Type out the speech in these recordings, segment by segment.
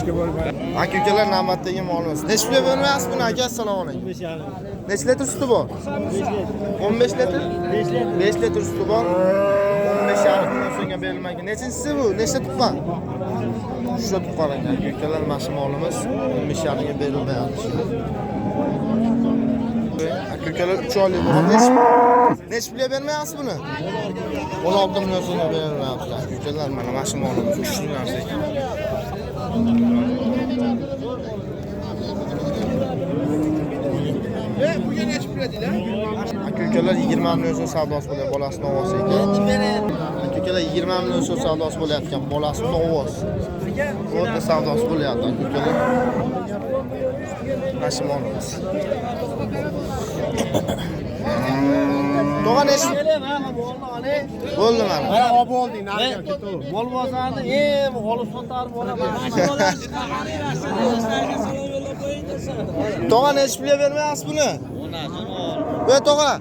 ishga bo'lmaydi. Aka-ukalar navbatdagi molimiz. Necha pulga bermayapsiz buni aka? Assalomu alaykum. 15,5. Necha litr suti bor? 15 litr? 5 litr suti bor. 15,5 million so'mga berilmagan. Nechinchisi bu? Nechta tuqqan? Shu tuqqan ekan. Aka-ukalar mana shu molimiz 15,5 ga berilmayapti. Aka-ukalar 3 oylik bo'lgan. Necha pulga bermayapsiz buni? 16 million so'mga berilmayapti. Aka-ukalar mana shu molimiz kuchli narsa ekan. Buga necha pul dedilar? Aka-ukalar 20 million so'm savdosi bo'lyapti, bolasini ovozi ekan. Aka-ukalar 20 million so'm savdosi bo'layotgan, bolasini ovozi. Bu yerda savdosi bo'lyapti aka-ukalar. Mashmonimiz. To'g'an esh. Bo'ldi mana. Ha, bo'lding, nariga ketaver. Mol bozorni olib sotar bo'laman. To'g'an esh pulga bermayapsiz buni? Voy to'g'a.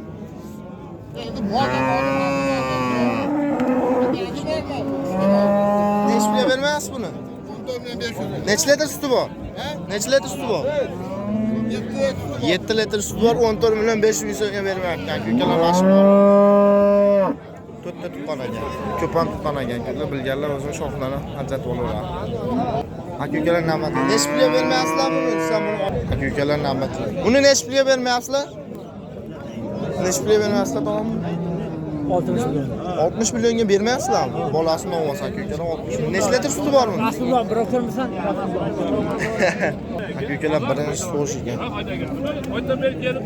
Necha pulga bermayapsiz buni? 14,500. Necha litr suti bor? Necha litr suti bor? 7 litr suti bor, 14 million 500 ming so'mga bermayapti aka-ukalar mashhur. To'rtta tuqqan ekan. Ko'pam tuqqan ekan. Ular bilganlar o'zini shoxlarini ajratib olaveradi. Aka-ukalar navbatda. Necha pulga bermayapsizlar buni? Sen buni aka-ukalar navbatda. Buni necha pulga bermayapsizlar? Necha pulga bermayapsizlar tog'am? 60 million. 60 millionga bermayapsizlarmi? Bolasini olmasa aka-ukalar 60 million. Necha litr suti bor buni? Aslida birov ko'rmasan. Aka-ukalar birinchi so'sh ekan. Oyda bir gelip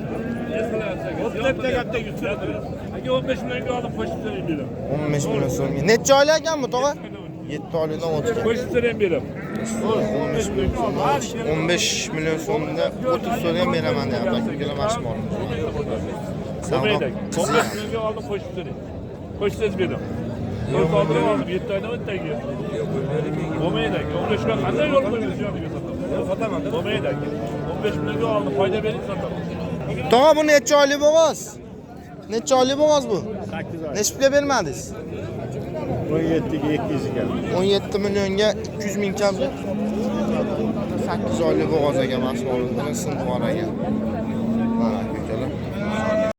Otlepte yaptı 100 lira. Aka 15 milyonga olib qo'shib berib. 15 million so'mga. Necha oylik ekan bu tog'a? 7 oylikdan o'tgan. Qo'shib berib. 15 million so'mda 30 so'm ham beraman deyapti aka-ukalar mashhur. Bo'lmaydi. 15 milyonga olib qo'shib berib. Qo'shib berib. Yo'q oldim 7 oydan o'tdagi. Bo'lmaydi. 15 ga qanday yo'l qo'yamiz yo'liga sotaman. Sotaman. Bo'lmaydi. 15 milyonga oldim foyda berib sotaman. Tog'a bu necha oylik bo'g'oz? Necha oylik bo'g'oz bu? 8 oy. Necha pulga bermadingiz? 17 ga 200 ga. 17 millionga 200 ming kam. 8 oylik bo'g'oz ekan mashhur. Buni sinib bor ekan. Mana